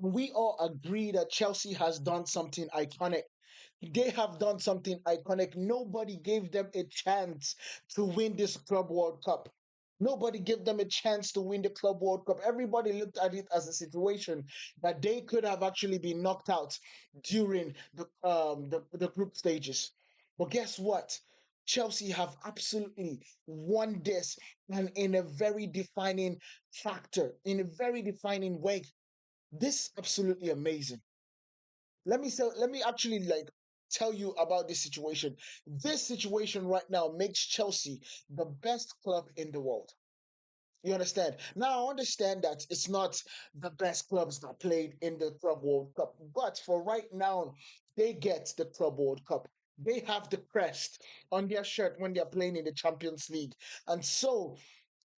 We all agree that Chelsea has done something iconic. They have done something iconic. Nobody gave them a chance to win this Club World Cup. Nobody gave them a chance to win the Club World Cup. Everybody looked at it as a situation that they could have actually been knocked out during the group stages. But guess what? Chelsea have absolutely won this, and in a very defining factor, in a very defining way. This is absolutely amazing. Let me actually like tell you about this situation. This situation right now makes Chelsea the best club in the world. You understand? Now I understand that it's not the best clubs that played in the Club World Cup, but for right now, they get the Club World Cup. They have the crest on their shirt when they're playing in the Champions League. And so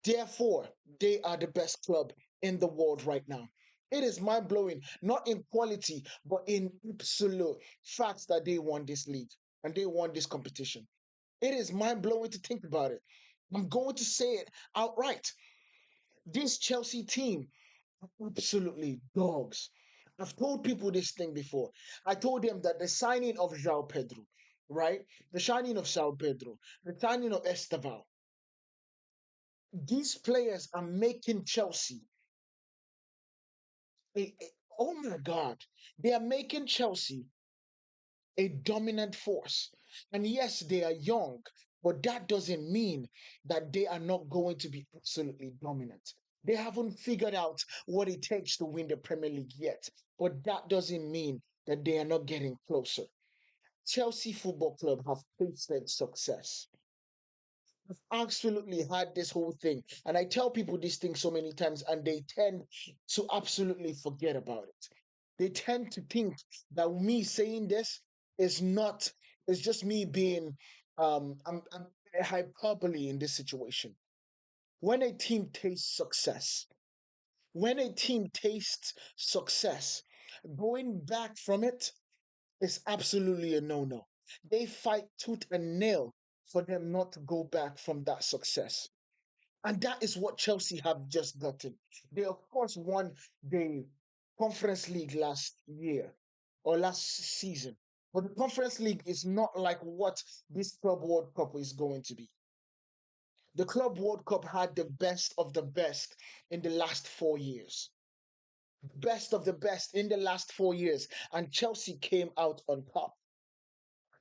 therefore, they are the best club in the world right now. It is mind blowing, not in quality, but in absolute facts that they won this league and they won this competition. It is mind blowing to think about it. I'm going to say it outright. This Chelsea team are absolutely dogs. I've told people this thing before. I told them that the signing of João Pedro, right? The signing of João Pedro, the signing of Esteval, these players are making Chelsea oh my God, they are making Chelsea a dominant force. And yes, they are young, but that doesn't mean that they are not going to be absolutely dominant. They haven't figured out what it takes to win the Premier League yet, but that doesn't mean that they are not getting closer. Chelsea Football Club have tasted success. I've absolutely had this whole thing, and I tell people this thing so many times, and they tend to absolutely forget about it. They tend to think that me saying this is not, it's just me being I'm a hyperbole in this situation. When a team tastes success, when a team tastes success, going back from it is absolutely a no-no. They fight tooth and nail for them not to go back from that success. And that is what Chelsea have just gotten. They, of course, won the Conference League last year or last season. But the Conference League is not like what this Club World Cup is going to be. The Club World Cup had the best of the best in the last 4 years. Best of the best in the last 4 years. And Chelsea came out on top.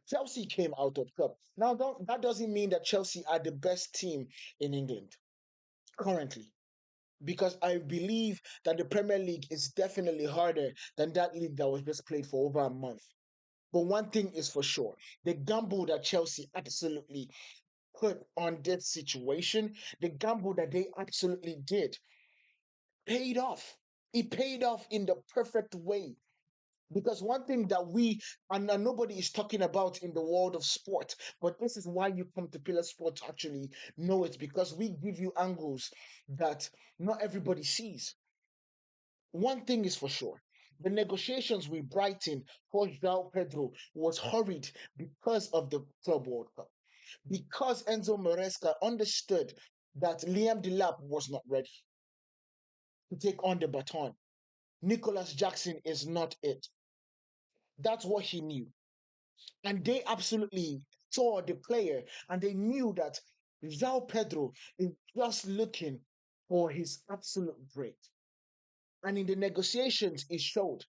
Chelsea came out on top. Now, that doesn't mean that Chelsea are the best team in England currently, because I believe that the Premier League is definitely harder than that league that was just played for over a month. But one thing is for sure, the gamble that Chelsea absolutely put on this situation, the gamble that they absolutely did, paid off. It paid off in the perfect way. Because one thing that we and nobody is talking about in the world of sport, but this is why you come to Pillar Sport to actually know it, because we give you angles that not everybody sees. One thing is for sure. The negotiations with Brighton for João Pedro was hurried because of the Club World Cup. Because Enzo Maresca understood that Liam Delap was not ready to take on the baton. Nicholas Jackson is not it. That's what he knew. And they absolutely saw the player and they knew that João Pedro is just looking for his absolute break. And in the negotiations, it showed.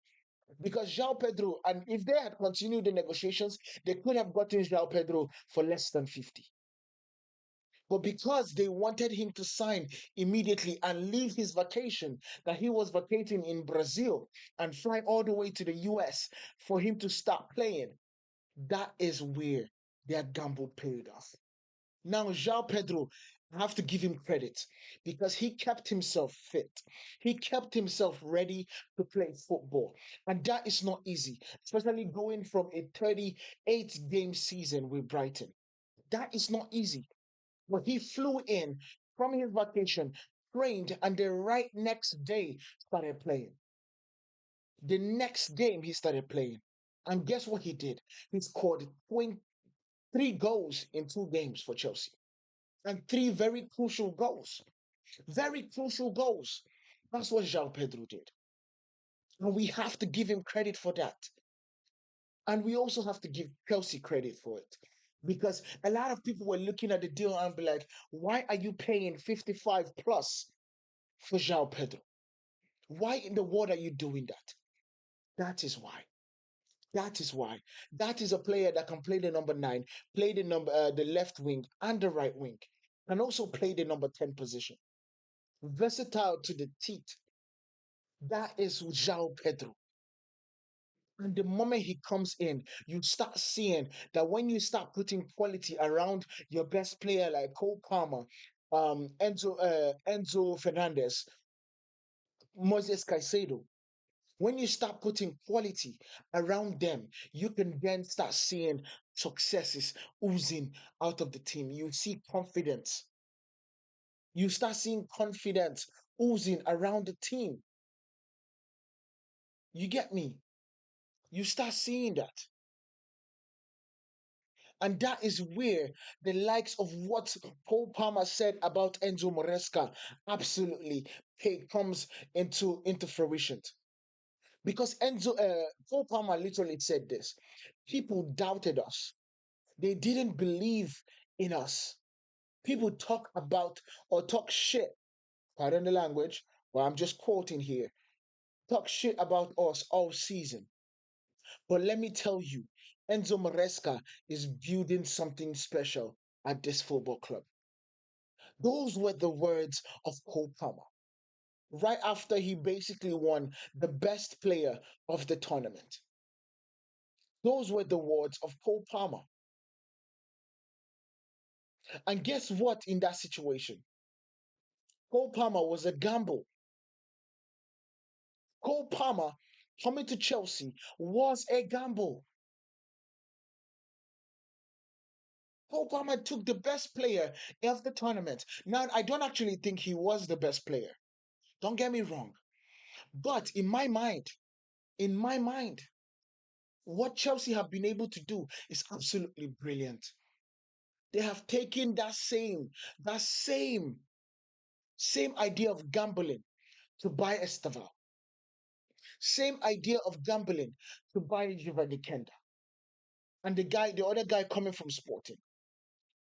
Because João Pedro, and if they had continued the negotiations, they could have gotten João Pedro for less than 50. But because they wanted him to sign immediately and leave his vacation that he was vacating in Brazil and fly all the way to the US for him to start playing, that is where their gamble paid off. Now, João Pedro, I have to give him credit because he kept himself fit. He kept himself ready to play football. And that is not easy, especially going from a 38-game season with Brighton. That is not easy. But he flew in from his vacation, trained, and the right next day started playing. The next game he started playing. And guess what he did? He scored 23 goals in 2 games for Chelsea. And three very crucial goals. Very crucial goals. That's what João Pedro did. And we have to give him credit for that. And we also have to give Chelsea credit for it. Because a lot of people were looking at the deal and be like, why are you paying 55 plus for João Pedro? Why in the world are you doing that? That is why. That is why. That is a player that can play the number nine, play the left wing and the right wing, and also play the number 10 position. Versatile to the teeth. That is João Pedro. And the moment he comes in, you start seeing that when you start putting quality around your best player like Cole Palmer, Enzo Fernandez, Moses Caicedo, when you start putting quality around them, you can then start seeing successes oozing out of the team. You see confidence. You start seeing confidence oozing around the team. You get me? You start seeing that. And that is where the likes of what Paul Palmer said about Enzo Moresca absolutely comes into fruition. Because Paul Palmer literally said this: people doubted us. They didn't believe in us. People talk about or talk shit. Pardon the language, but I'm just quoting here. Talk shit about us all season. But let me tell you, Enzo Maresca is building something special at this football club. Those were the words of Cole Palmer. Right after he basically won the best player of the tournament. Those were the words of Cole Palmer. And guess what in that situation? Cole Palmer was a gamble. Cole Palmer coming to Chelsea was a gamble. Cole Palmer took the best player of the tournament. Now, I don't actually think he was the best player. Don't get me wrong. But in my mind, what Chelsea have been able to do is absolutely brilliant. They have taken that same idea of gambling to buy Esteval. Same idea of gambling to buy Giovanni Kenda. And the other guy coming from Sporting.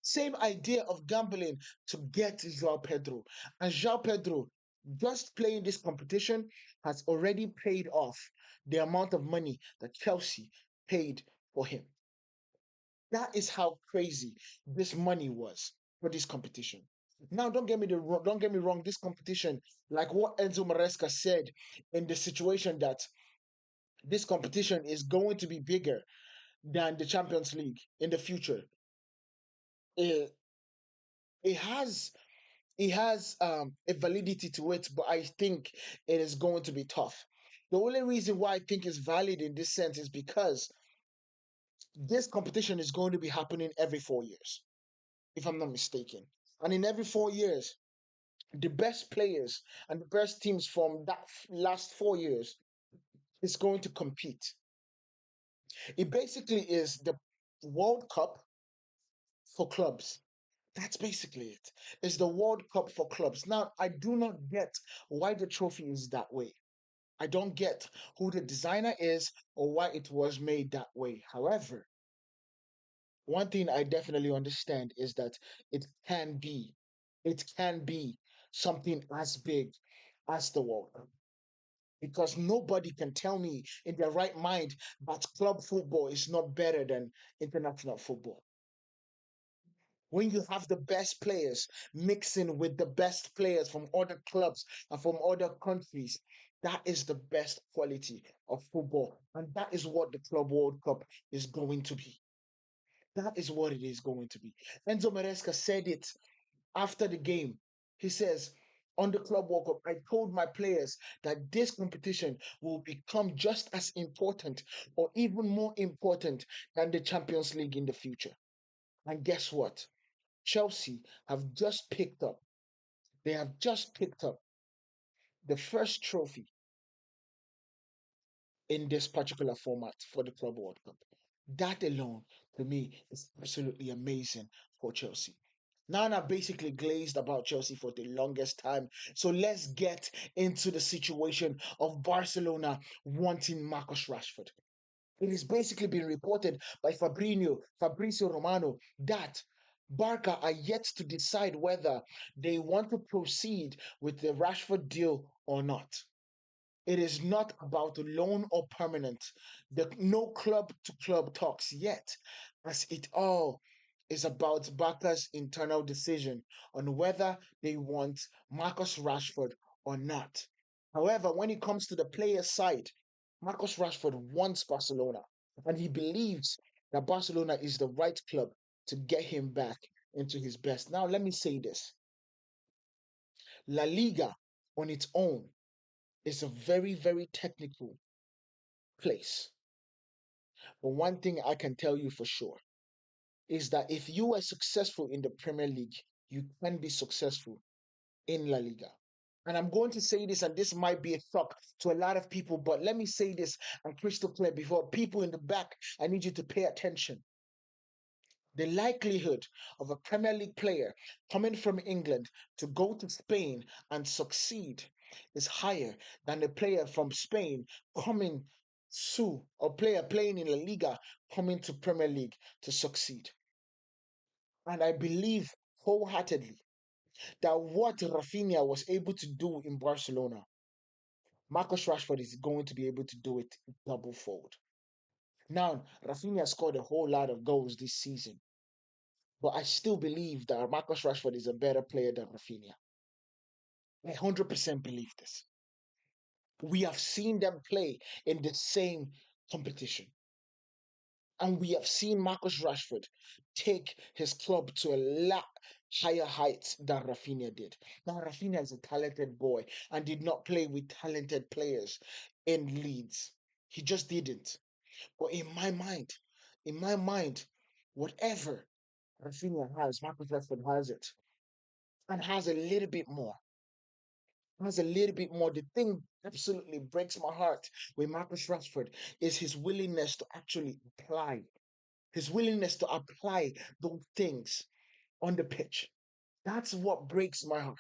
Same idea of gambling to get João Pedro. And João Pedro, just playing this competition, has already paid off the amount of money that Chelsea paid for him. That is how crazy this money was for this competition. Now, don't get me wrong. This competition, like what Enzo Maresca said in the situation that this competition is going to be bigger than the Champions League in the future. It, it has a validity to it, but I think it is going to be tough. The only reason why I think it's valid in this sense is because this competition is going to be happening every 4 years, if I'm not mistaken. And in every 4 years, the best players and the best teams from that last 4 years is going to compete. It basically is the World Cup for clubs. That's basically it. It's the World Cup for clubs. Now, I do not get why the trophy is that way. I don't get who the designer is or why it was made that way. However, one thing I definitely understand is that it can be, it can be something as big as the World Cup. Because nobody can tell me in their right mind that club football is not better than international football. When you have the best players mixing with the best players from other clubs and from other countries, that is the best quality of football. And that is what the Club World Cup is going to be. That is what it is going to be. Enzo Maresca said it after the game. He says, on the Club World Cup, I told my players that this competition will become just as important or even more important than the Champions League in the future. And guess what? Chelsea have just picked up, they have just picked up the first trophy in this particular format for the Club World Cup. That alone, to me, is absolutely amazing for Chelsea. Nana basically glazed about Chelsea for the longest time. So let's get into the situation of Barcelona wanting Marcus Rashford. It is basically been reported by Fabrizio Romano, that Barca are yet to decide whether they want to proceed with the Rashford deal or not. It is not about loan or permanent. No club to club talks yet, as it all is about Barca's internal decision on whether they want Marcus Rashford or not. However, when it comes to the player side, Marcus Rashford wants Barcelona, and he believes that Barcelona is the right club to get him back into his best. Now, let me say this: La Liga on its own is a very, very technical place. But one thing I can tell you for sure is that if you are successful in the Premier League, you can be successful in La Liga. And I'm going to say this, and this might be a shock to a lot of people, but let me say this and crystal clear before people in the back. I need you to pay attention. The likelihood of a Premier League player coming from England to go to Spain and succeed is higher than a player from Spain coming to, or player playing in La Liga coming to Premier League to succeed. And I believe wholeheartedly that what Rafinha was able to do in Barcelona, Marcus Rashford is going to be able to do it double fold. Now, Rafinha scored a whole lot of goals this season, but I still believe that Marcus Rashford is a better player than Rafinha. I 100% believe this. We have seen them play in the same competition. And we have seen Marcus Rashford take his club to a lot higher heights than Rafinha did. Now, Rafinha is a talented boy and did not play with talented players in Leeds. He just didn't. But in my mind, whatever Rafinha has, Marcus Rashford has it and has a little bit more. Has a little bit more. The thing absolutely breaks my heart with Marcus Rashford is his willingness to actually apply, his willingness to apply those things on the pitch. That's what breaks my heart.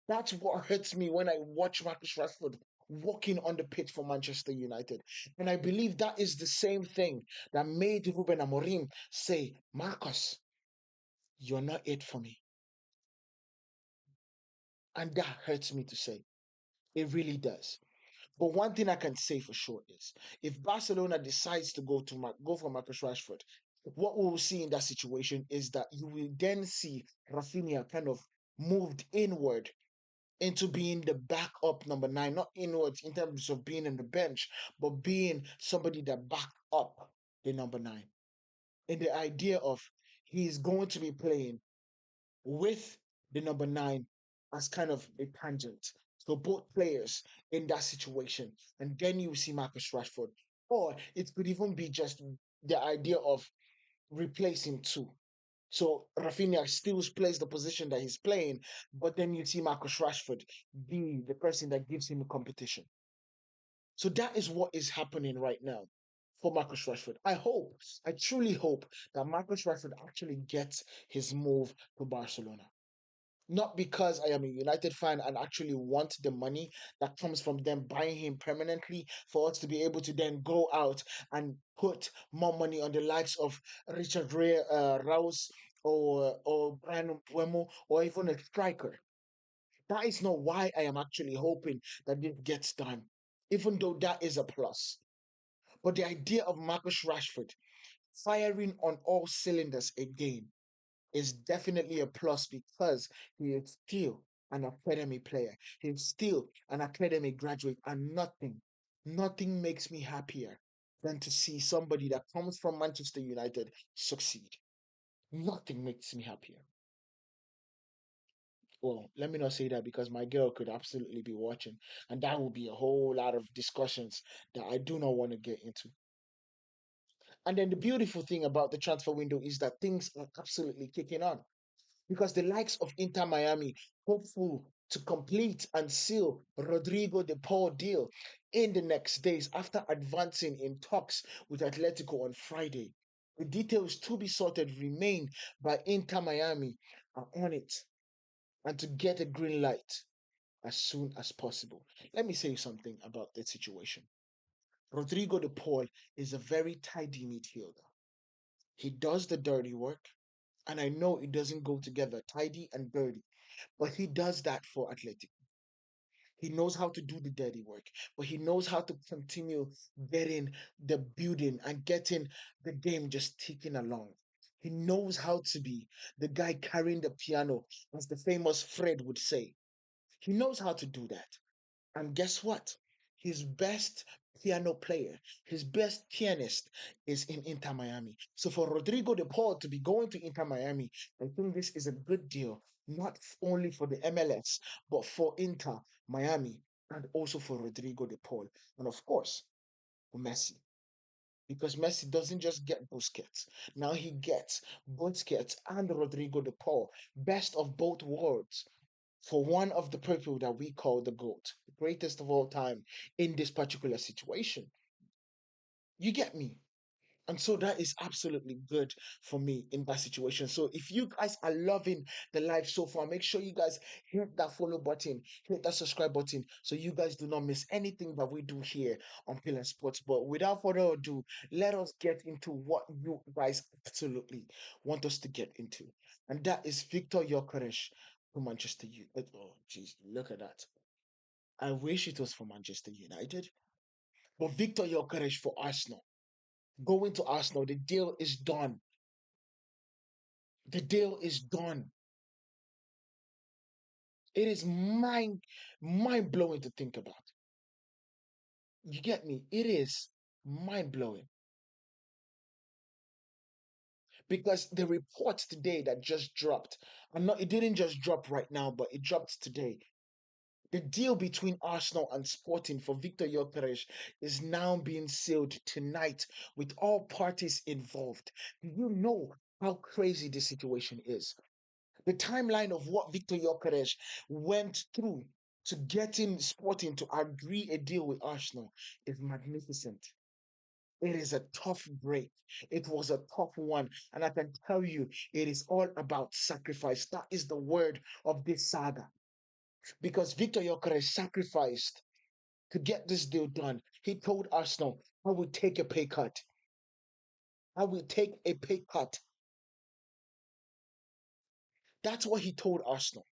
That's what hurts me when I watch Marcus Rashford walking on the pitch for Manchester United. And I believe that is the same thing that made Ruben Amorim say, Marcus, you're not it for me. And that hurts me to say. It really does. But one thing I can say for sure is, if Barcelona decides to go for Marcus Rashford, what we will see in that situation is that you will then see Rafinha kind of moved inward into being the backup number nine, not inwards in terms of being on the bench, but being somebody that back up the number nine. In the idea of he's going to be playing with the number nine as kind of a tangent. So both players in that situation, and then you see Marcus Rashford, or it could even be just the idea of replacing two. So Rafinha still plays the position that he's playing, but then you see Marcus Rashford be the person that gives him a competition. So that is what is happening right now for Marcus Rashford. I truly hope that Marcus Rashford actually gets his move to Barcelona. Not because I am a United fan and actually want the money that comes from them buying him permanently for us to be able to then go out and put more money on the likes of Richard Ray, Rouse or Brian Wemo or even a striker. That is not why I am actually hoping that it gets done, even though that is a plus. But the idea of Marcus Rashford firing on all cylinders again is definitely a plus because he is still an academy player. He's still an academy graduate, and nothing makes me happier than to see somebody that comes from Manchester United succeed. Nothing makes me happier. Well, let me not say that because my girl could absolutely be watching, and that would be a whole lot of discussions that I do not want to get into. And then the beautiful thing about the transfer window is that things are absolutely kicking on because the likes of Inter Miami, hopeful to complete and seal Rodrigo de Paul deal in the next days after advancing in talks with Atletico on Friday. The details to be sorted remain by Inter Miami are on it and to get a green light as soon as possible. Let me say something about that situation. Rodrigo de Paul is a very tidy midfielder. He does the dirty work, and I know it doesn't go together, tidy and dirty, but he does that for Athletic. He knows how to do the dirty work, but he knows how to continue getting the building and getting the game just ticking along. He knows how to be the guy carrying the piano, as the famous Fred would say. He knows how to do that. And guess what? His best piano player, his best pianist is in Inter Miami. So for Rodrigo de Paul to be going to Inter Miami, I think this is a good deal, not only for the MLS, but for Inter Miami and also for Rodrigo de Paul. And of course, for Messi. Because Messi doesn't just get Busquets. Now he gets Busquets and Rodrigo de Paul, best of both worlds for one of the people that we call the GOAT, the greatest of all time in this particular situation. You get me? And so that is absolutely good for me in that situation. So if you guys are loving the live so far, make sure you guys hit that follow button, hit that subscribe button, so you guys do not miss anything that we do here on Pillar Sports. But without further ado, let us get into what you guys absolutely want us to get into. And that is Viktor Gyokeres for Manchester United. Oh, jeez, look at that. I wish it was for Manchester United. But Viktor Gyokeres for Arsenal. Going to Arsenal, the deal is done. The deal is done. It is mind blowing to think about. You get me? It is mind blowing because the reports today that just dropped, and not it didn't just drop right now, but it dropped today. The deal between Arsenal and Sporting for Victor Gyokeres is now being sealed tonight with all parties involved. Do you know how crazy this situation is? The timeline of what Victor Gyokeres went through to getting Sporting to agree a deal with Arsenal is magnificent. It is a tough break. It was a tough one. And I can tell you, it is all about sacrifice. That is the word of this saga. Because Victor Gyokeres sacrificed to get this deal done. He told Arsenal, I will take a pay cut. I will take a pay cut. That's what he told Arsenal.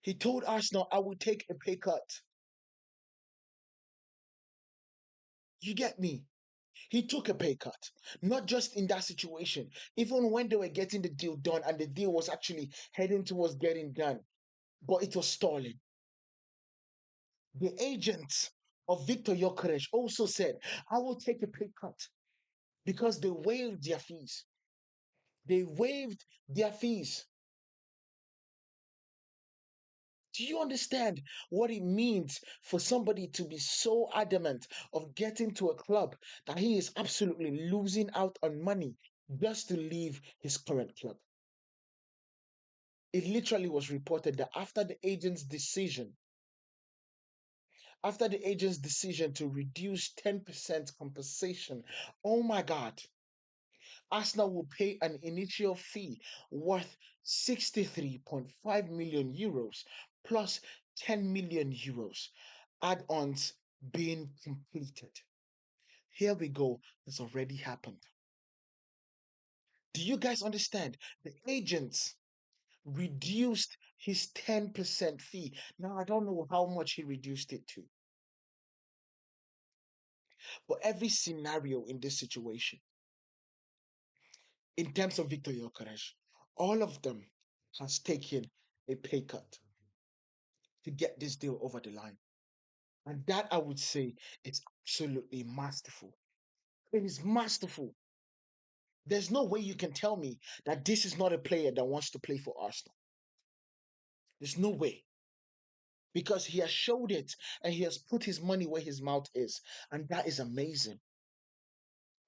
He told Arsenal, I will take a pay cut. You get me? He took a pay cut, not just in that situation, even when they were getting the deal done and the deal was actually heading towards getting done, but it was stalling. The agent of Victor Gyokeres also said, I will take a pay cut because they waived their fees. They waived their fees. Do you understand what it means for somebody to be so adamant of getting to a club that he is absolutely losing out on money just to leave his current club? It literally was reported that after the agent's decision to reduce 10% compensation, oh my God, Arsenal will pay an initial fee worth 63.5 million euros plus 10 million euros add-ons being completed. Here we go. It's already happened. Do you guys understand? The agents reduced his 10% fee. Now, I don't know how much he reduced it to, but every scenario in this situation, in terms of Victor Gyokeres, all of them has taken a pay cut to get this deal over the line. And that I would say is absolutely masterful. It is masterful. There's no way you can tell me that this is not a player that wants to play for Arsenal. There's no way. Because he has showed it and he has put his money where his mouth is. And that is amazing.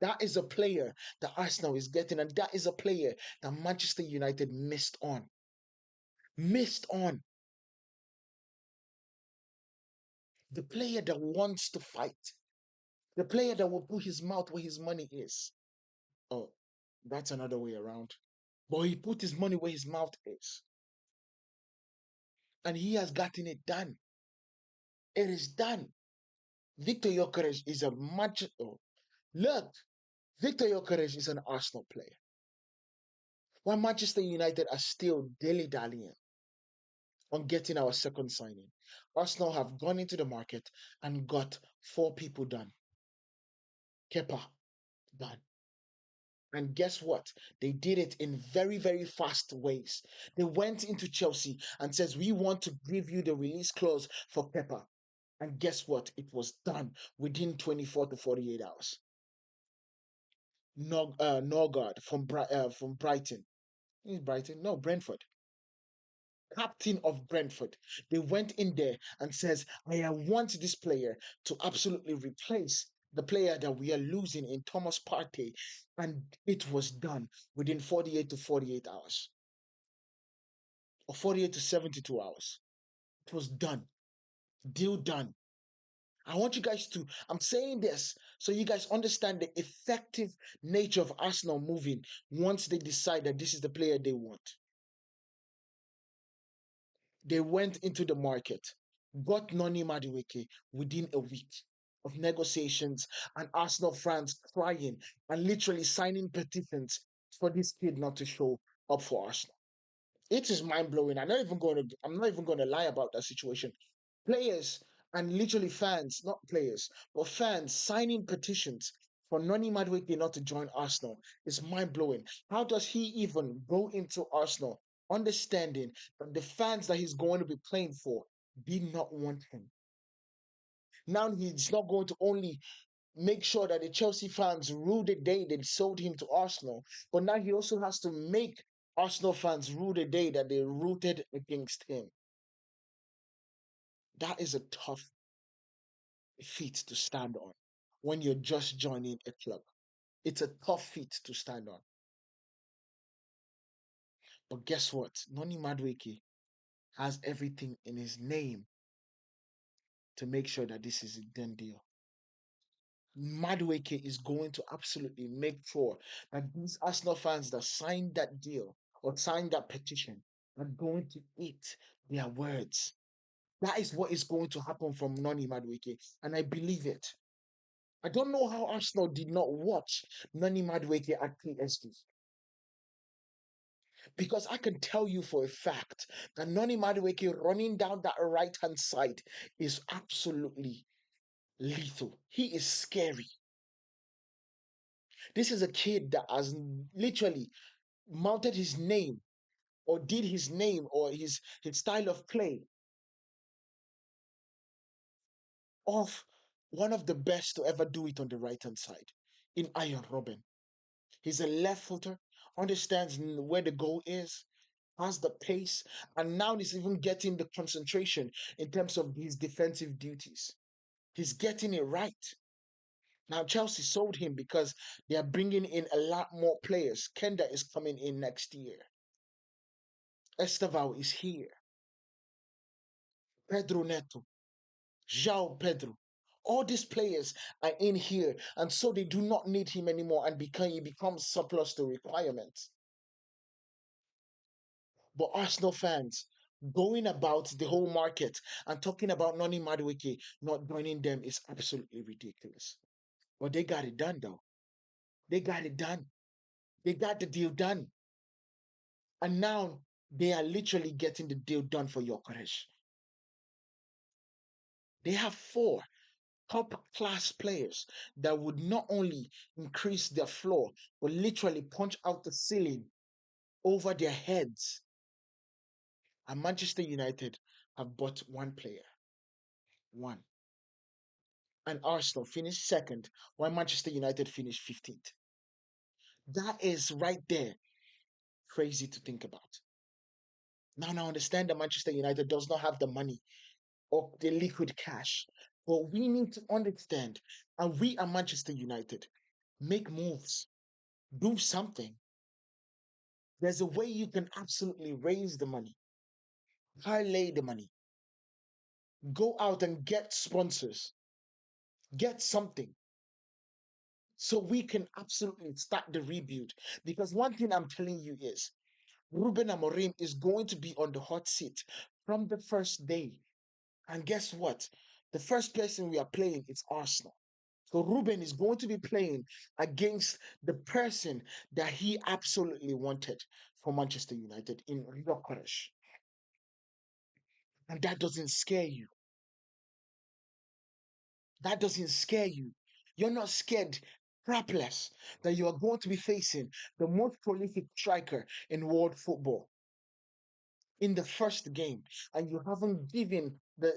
That is a player that Arsenal is getting, and that is a player that Manchester United missed on. Missed on. The player that wants to fight. The player that will put his mouth where his money is. Oh, that's another way around. But he put his money where his mouth is. And he has gotten it done. It is done. Viktor Gyokeres is a much. Oh, look, Viktor Gyokeres is an Arsenal player. While Manchester United are still dilly-dallying on getting our second signing, Arsenal have gone into the market and got four people done. Kepa done. And guess what? They did it in very, very fast ways. They went into Chelsea and says, "We want to give you the release clause for Kepa." And guess what? It was done within 24 to 48 hours. Norgard from Brighton. Is Brighton? No, Brentford. Captain of Brentford. They went in there and says, "I want this player to absolutely replace the player that we are losing in Thomas Partey." And it was done within 48 to 48 hours, or 48 to 72 hours. It was done. Deal done. I want you guys to, I'm saying this so you guys understand the effective nature of Arsenal moving once they decide that this is the player they want. They went into the market, got Noni Madueke within a week of negotiations, and Arsenal fans crying and literally signing petitions for this kid not to show up for Arsenal. It is mind blowing. I'm not even going to lie about that situation. Players and literally fans, not players, but fans signing petitions for Noni Madueke not to join Arsenal is mind blowing. How does he even go into Arsenal understanding that the fans that he's going to be playing for did not want him? Now he's not going to only make sure that the Chelsea fans rue the day they sold him to Arsenal, but now he also has to make Arsenal fans rue the day that they rooted against him. That is a tough feat to stand on when you're just joining a club. It's a tough feat to stand on. But guess what? Noni Madueke has everything in his name to make sure that this is a done deal. Madueke is going to absolutely make sure that these Arsenal fans that signed that deal or signed that petition are going to eat their words. That is what is going to happen from Noni Madueke, and I believe it. I don't know how Arsenal did not watch Noni Madueke at PSG, because I can tell you for a fact that Noni Madueke running down that right hand side is absolutely lethal. He is scary. This is a kid that has literally mounted his name or did his name or his style of play off one of the best to ever do it on the right hand side in Iron Robin. He's a left footer, understands where the goal is, has the pace, and now he's even getting the concentration in terms of his defensive duties. He's getting it right. Now Chelsea sold him because they are bringing in a lot more players. Kenda is coming in next year. Esteval is here. Pedro Neto, João Pedro. All these players are in here, and so they do not need him anymore, and he becomes surplus to requirements. But Arsenal fans going about the whole market and talking about Noni Madueke not joining them is absolutely ridiculous. But they got it done, though. They got it done. They got the deal done. And now they are literally getting the deal done for Gyokeres. They have four top class players that would not only increase their floor, but literally punch out the ceiling over their heads. And Manchester United have bought one player. One. And Arsenal finished second, while Manchester United finished 15th. That is right there crazy to think about. Now, I understand that Manchester United does not have the money or the liquid cash, but we need to understand, and we are Manchester United, make moves, do something. There's a way you can absolutely raise the money, parlay the money, go out and get sponsors, get something so we can absolutely start the rebuild. Because one thing I'm telling you is Ruben Amorim is going to be on the hot seat from the first day. And guess what? The first person we are playing is Arsenal. So Ruben is going to be playing against the person that he absolutely wanted for Manchester United in Gyokeres. And that doesn't scare you. That doesn't scare you. You're not scared, crapless, that you are going to be facing the most prolific striker in world football in the first game, and you haven't given the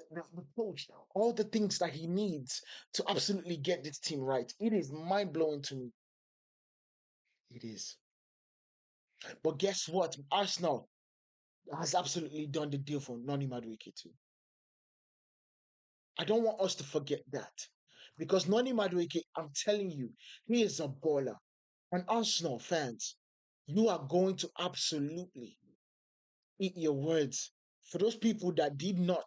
coach all the things that he needs to absolutely get this team right. It is mind blowing to me. It is. But guess what? Arsenal has absolutely done the deal for Noni Madueke too. I don't want us to forget that. Because Noni Madueke, I'm telling you, he is a baller. And Arsenal fans, you are going to absolutely eat your words. For those people that did not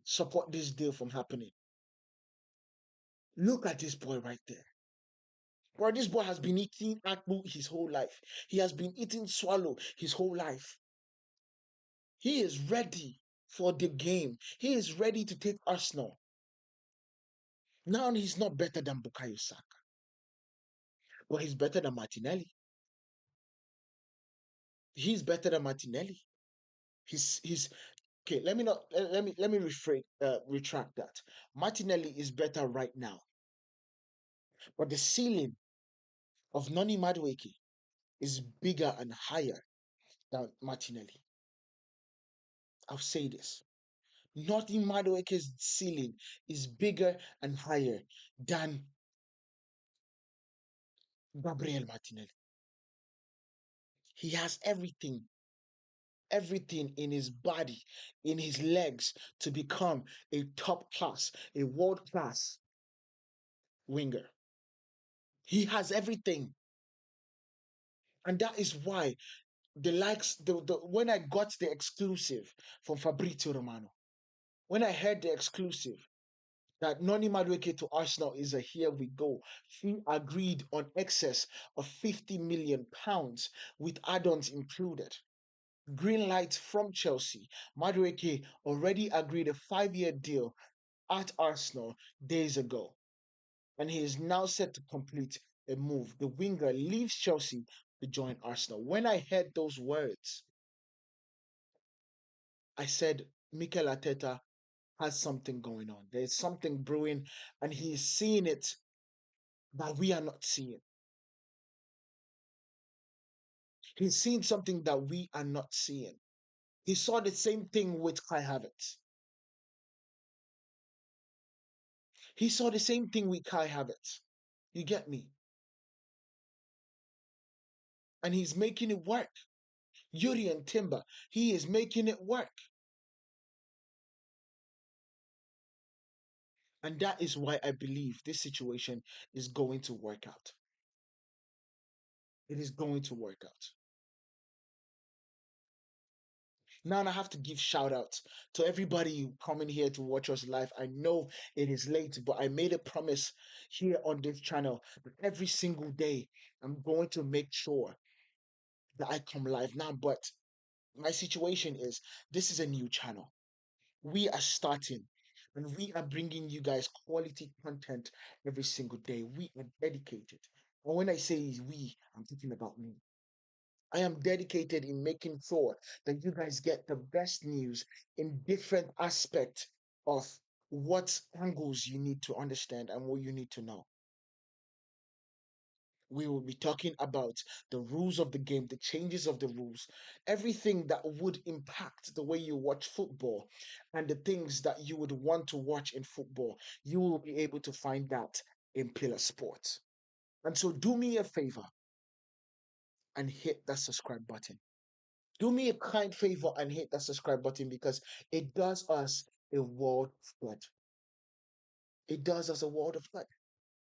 support this deal from happening, look at this boy right there. Bro, this boy has been eating akpu his whole life. He has been eating swallow his whole life. He is ready for the game. He is ready to take Arsenal. Now he's not better than Bukayo Saka, but he's better than Martinelli. He's better than Martinelli. He's okay. Let me not let me retract that. Martinelli is better right now, but the ceiling of Noni Madueke is bigger and higher than Martinelli. I'll say this. Noni Madueke's ceiling is bigger and higher than Gabriel Martinelli. He has everything in his body, in his legs to become a top class, a world class winger. He has everything. And that is why the likes the when I got the exclusive from Fabrizio Romano, when I heard the exclusive that Noni Madueke to Arsenal is a here we go, he agreed on excess of £50 million with add-ons included. Green light from Chelsea. Madueke already agreed a 5-year deal at Arsenal days ago, and he is now set to complete a move. The winger leaves Chelsea to join Arsenal. When I heard those words, I said, Mikel Arteta has something going on. There's something brewing, and he is seeing it that we are not seeing. He's seeing something that we are not seeing. He saw the same thing with Kai Havertz. He saw the same thing with Kai Havertz. You get me? And he's making it work. Yuri and Timber, he is making it work. And that is why I believe this situation is going to work out. It is going to work out. Now I have to give shout outs to everybody coming here to watch us live. I know it is late, but I made a promise here on this channel that every single day I'm going to make sure that I come live now. But my situation is this is a new channel. We are starting and we are bringing you guys quality content every single day. We are dedicated. And when I say we, I'm talking about me. I am dedicated in making sure that you guys get the best news in different aspects of what angles you need to understand and what you need to know. We will be talking about the rules of the game, the changes of the rules, everything that would impact the way you watch football and the things that you would want to watch in football. You will be able to find that in Pillar Sports. And so do me a favor and hit that subscribe button. Do me a kind favor and hit that subscribe button because it does us a world of good. It does us a world of good.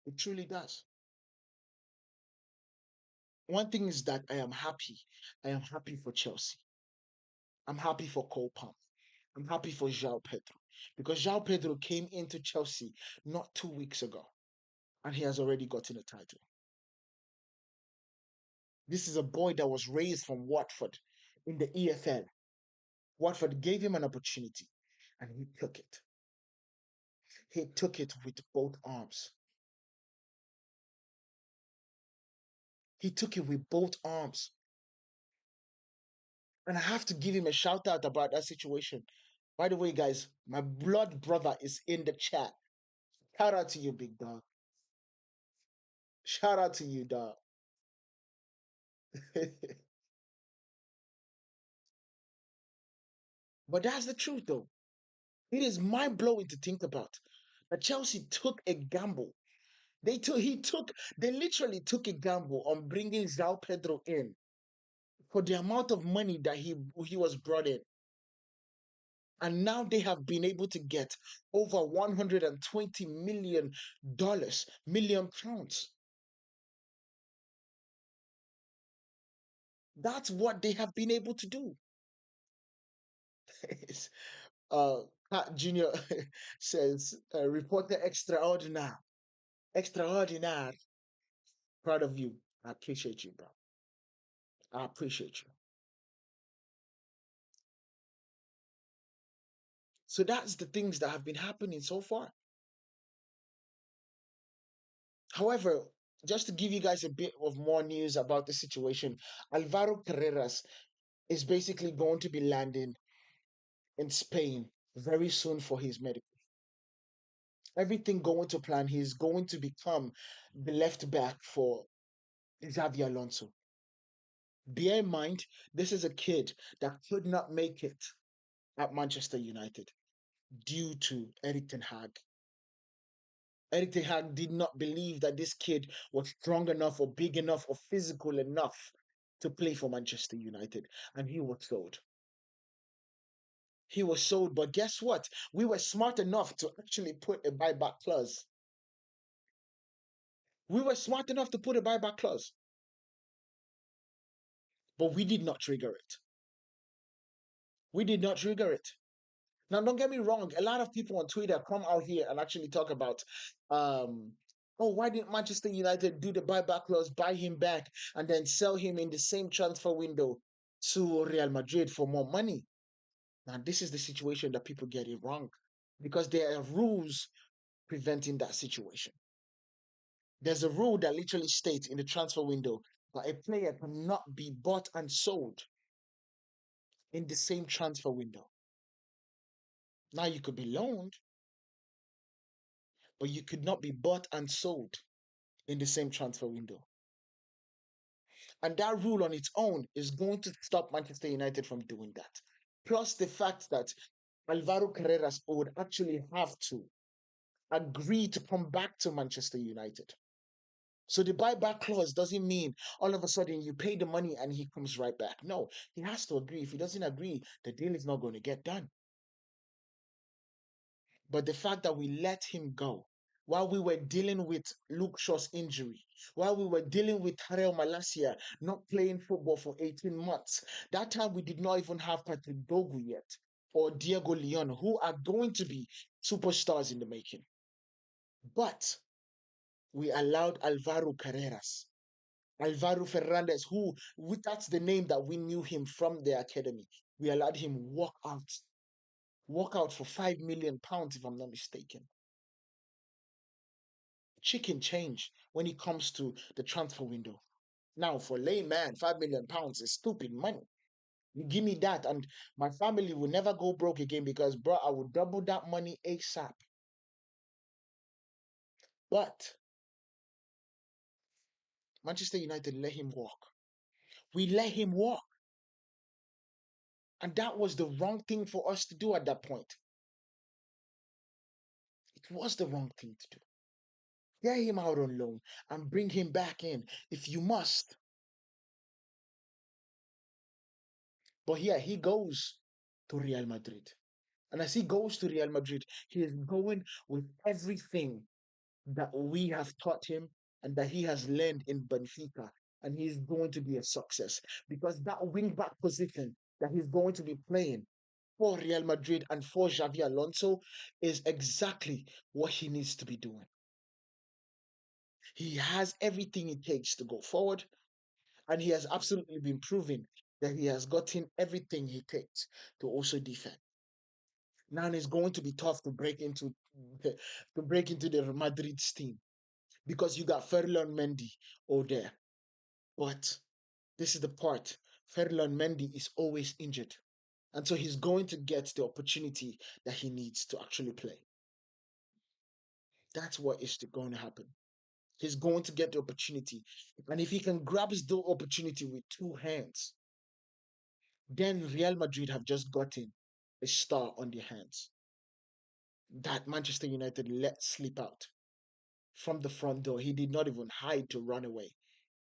It truly does. One thing is that I am happy. I am happy for Chelsea. I'm happy for Cole Palmer. I'm happy for João Pedro because João Pedro came into Chelsea not 2 weeks ago and he has already gotten a title. This is a boy that was raised from Watford in the EFL. Watford gave him an opportunity and he took it. He took it with both arms. He took it with both arms. And I have to give him a shout out about that situation. By the way, guys, my blood brother is in the chat. Shout out to you, big dog. Shout out to you, dog. But that's the truth, though. It is mind blowing to think about that Chelsea took a gamble. They literally took a gamble on bringing Zao Pedro in for the amount of money that he was brought in. And now they have been able to get over $120 million pounds. That's what they have been able to do. uh, Pat Junior says, reporter extraordinaire. Extraordinaire. Proud of you. I appreciate you, bro. I appreciate you. So that's the things that have been happening so far. However, just to give you guys a bit of more news about the situation, Alvaro Carreras is basically going to be landing in Spain very soon for his medical. Everything going to plan. He's going to become the left back for Xavi Alonso. Bear in mind, this is a kid that could not make it at Manchester United due to Erik Ten Hag. Erik Ten Hag did not believe that this kid was strong enough or big enough or physical enough to play for Manchester United, and he was sold. He was sold, but guess what? We were smart enough to actually put a buyback clause. We were smart enough to put a buyback clause, but we did not trigger it. We did not trigger it. Now, don't get me wrong. A lot of people on Twitter come out here and actually talk about, um, oh, why didn't Manchester United do the buyback clause, buy him back, and then sell him in the same transfer window to Real Madrid for more money? Now, this is the situation that people get it wrong because there are rules preventing that situation. There's a rule that literally states in the transfer window that a player cannot be bought and sold in the same transfer window. Now, you could be loaned, but you could not be bought and sold in the same transfer window. And that rule on its own is going to stop Manchester United from doing that. Plus the fact that Alvaro Carreras would actually have to agree to come back to Manchester United. So the buyback clause doesn't mean all of a sudden you pay the money and he comes right back. No, he has to agree. If he doesn't agree, the deal is not going to get done. But the fact that we let him go while we were dealing with Luke Shaw's injury, while we were dealing with Harel Malasia not playing football for 18 months, that time we did not even have Patrick Dogu yet or Diego Leon, who are going to be superstars in the making. But we allowed Alvaro Carreras, Alvaro Fernandez, that's the name that we knew him from the academy. We allowed him walk out for £5 million, if I'm not mistaken. Chicken change when it comes to the transfer window. Now, for layman, £5 million is stupid money. You give me that, and my family will never go broke again because, bro, I will double that money ASAP. But Manchester United let him walk. We let him walk. And that was the wrong thing for us to do at that point. It was the wrong thing to do. Get him out on loan and bring him back in if you must. But here he goes to Real Madrid. And as he goes to Real Madrid, he is going with everything that we have taught him and that he has learned in Benfica. And he's going to be a success because that wing back position that he's going to be playing for Real Madrid and for Xavi Alonso is exactly what he needs to be doing. He has everything it takes to go forward, and he has absolutely been proving that he has gotten everything he takes to also defend. Now it's going to be tough to break into the Madrid's team because you got Ferland Mendy over there. But this is the part. Ferland Mendy is always injured. And so he's going to get the opportunity that he needs to actually play. That's what is going to happen. He's going to get the opportunity. And if he can grab the opportunity with two hands, then Real Madrid have just gotten a star on their hands that Manchester United let slip out from the front door. He did not even hide to run away.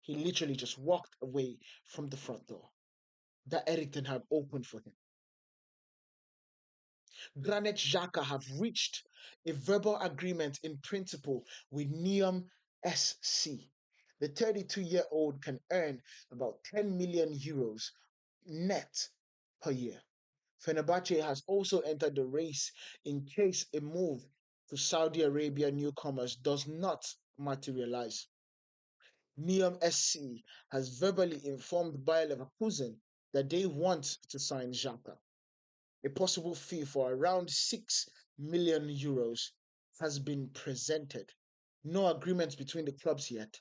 He literally just walked away from the front door that Eric Ten Hag opened for him. Granit Xhaka have reached a verbal agreement in principle with Neom SC. The 32-year-old can earn about 10 million euros net per year. Fenerbahce has also entered the race in case a move to Saudi Arabia newcomers does not materialize. Neom SC has verbally informed Bayer Leverkusen that they want to sign Xhaka. A possible fee for around 6 million euros has been presented. No agreements between the clubs yet.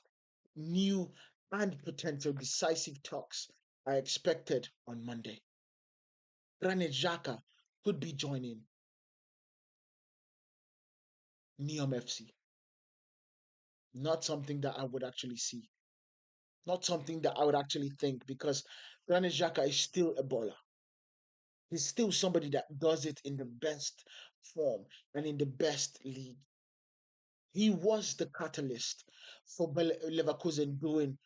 New and potential decisive talks are expected on Monday. Granit Xhaka could be joining Neom FC. Not something that I would actually see. Not something that I would actually think because Granit Xhaka is still a baller. He's still somebody that does it in the best form and in the best league. He was the catalyst for Leverkusen doing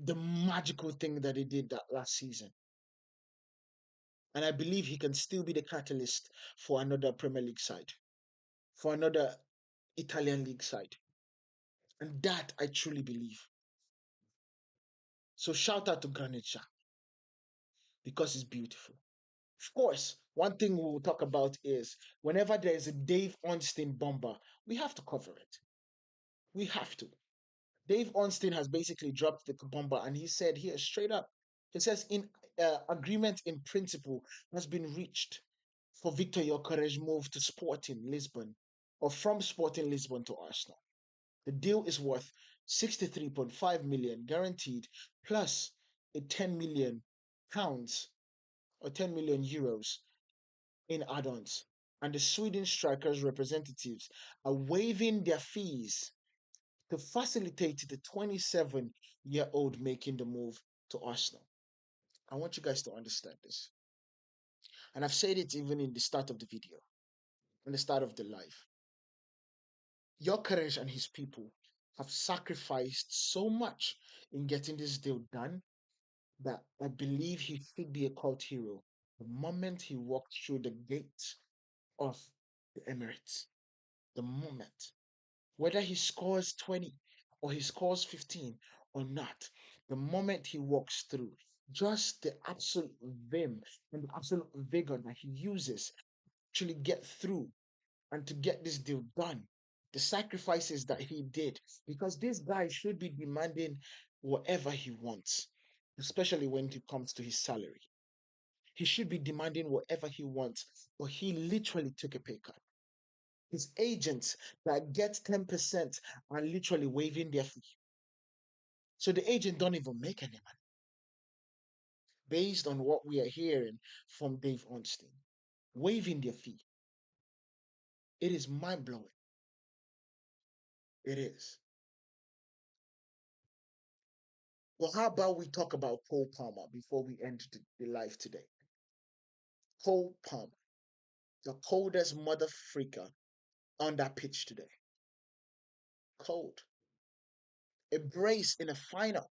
the magical thing that he did that last season. And I believe he can still be the catalyst for another Premier League side, for another Italian league side. And that I truly believe. So shout out to Granit Xhaka because it's beautiful. Of course, one thing we will talk about is whenever there is a Dave Ornstein bomber, we have to cover it. We have to. Dave Ornstein has basically dropped the bomber and he said here straight up, he says in agreement in principle has been reached for Viktor Gyokeres move to Sporting Lisbon or from Sporting Lisbon to Arsenal. The deal is worth 63.5 million guaranteed plus a 10 million pounds or 10 million euros in add-ons. And the Sweden strikers representatives are waiving their fees to facilitate the 27-year-old making the move to Arsenal. I want you guys to understand this. And I've said it even in the start of the video, in the start of the live. Gyokeres and his people have sacrificed so much in getting this deal done that I believe he should be a cult hero the moment he walked through the gates of the Emirates. The moment. Whether he scores 20 or he scores 15 or not, the moment he walks through, just the absolute vim and the absolute vigor that he uses to actually get through and to get this deal done, the sacrifices that he did, because this guy should be demanding whatever he wants, especially when it comes to his salary. He should be demanding whatever he wants, but he literally took a pay cut. His agents that get 10% are literally waiving their fee. So the agent don't even make any money based on what we are hearing from Dave Ornstein. Waiving their fee. It is mind blowing. It is. Well, how about we talk about Cole Palmer before we end the live today? Cole Palmer, the coldest mother freaker on that pitch today. Cold. A brace in a final.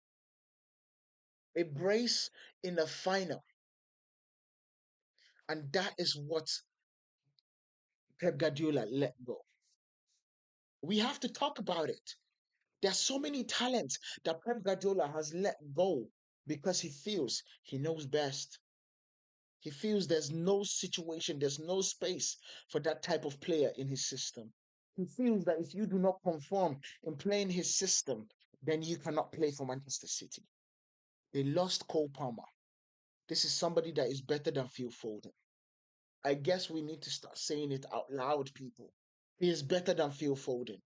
A brace in a final. And that is what Pep Guardiola let go. We have to talk about it. There are so many talents that Pep Guardiola has let go because he feels he knows best. He feels there's no situation, there's no space for that type of player in his system. He feels that if you do not conform in playing his system, then you cannot play for Manchester City. They lost Cole Palmer. This is somebody that is better than Phil Foden. I guess we need to start saying it out loud, people. He is better than Phil Foden.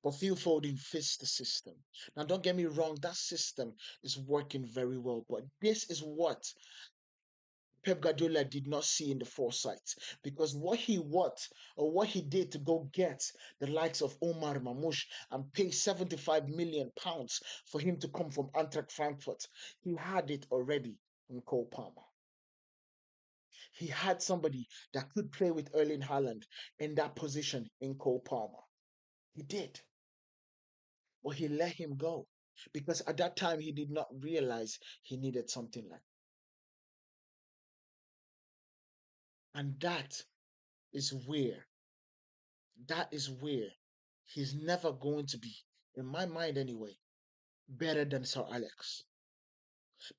But Phil Foden fits the system. Now, don't get me wrong, that system is working very well. But this is what Pep Guardiola did not see in the foresight, because what he did to go get the likes of Omar Mamouche and pay 75 million pounds for him to come from Eintracht Frankfurt, he had it already in Cole Palmer. He had somebody that could play with Erling Haaland in that position in Cole Palmer. He did, but he let him go because at that time he did not realize he needed something like. And is where that is where he's never going to be, in my mind anyway, better than Sir Alex.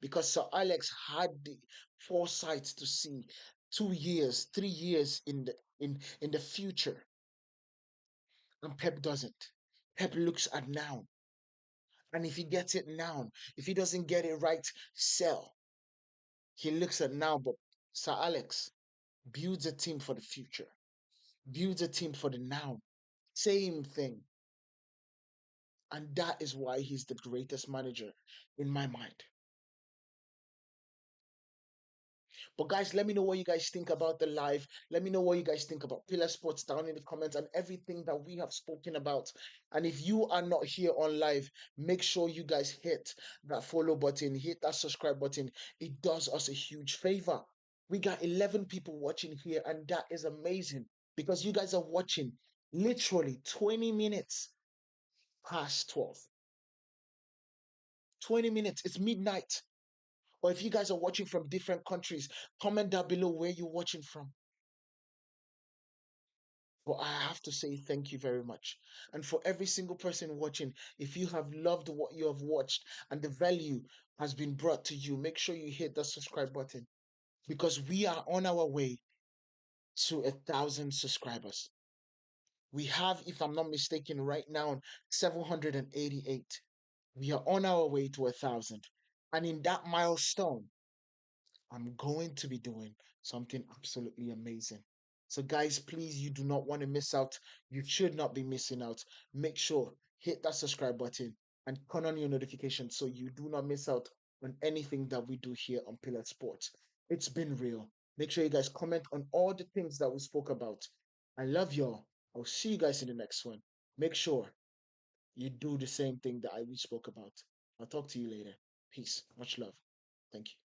Because Sir Alex had the foresight to see 2 years, 3 years in the future. And Pep doesn't. Pep looks at now. And if he gets it now, if he doesn't get it right, sell. He looks at now, but Sir Alex builds a team for the future, builds a team for the now. Same thing. And that is why he's the greatest manager in my mind. But guys, let me know what you guys think about the live. Let me know what you guys think about Pillar Sports down in the comments and everything that we have spoken about. And if you are not here on live, make sure you guys hit that follow button, hit that subscribe button. It does us a huge favor. We got 11 people watching here, and that is amazing because you guys are watching literally 20 minutes past 12. 20 minutes, it's midnight. Or if you guys are watching from different countries, comment down below where you're watching from. But I have to say thank you very much. And for every single person watching, if you have loved what you have watched and the value has been brought to you, make sure you hit the subscribe button because we are on our way to 1,000 subscribers. We have, if I'm not mistaken, right now 788. We are on our way to 1,000. And in that milestone, I'm going to be doing something absolutely amazing. So, guys, please, you do not want to miss out. You should not be missing out. Make sure hit that subscribe button and turn on your notifications so you do not miss out on anything that we do here on Pillar Sports. It's been real. Make sure you guys comment on all the things that we spoke about. I love y'all. I'll see you guys in the next one. Make sure you do the same thing that we spoke about. I'll talk to you later. Peace. Much love. Thank you.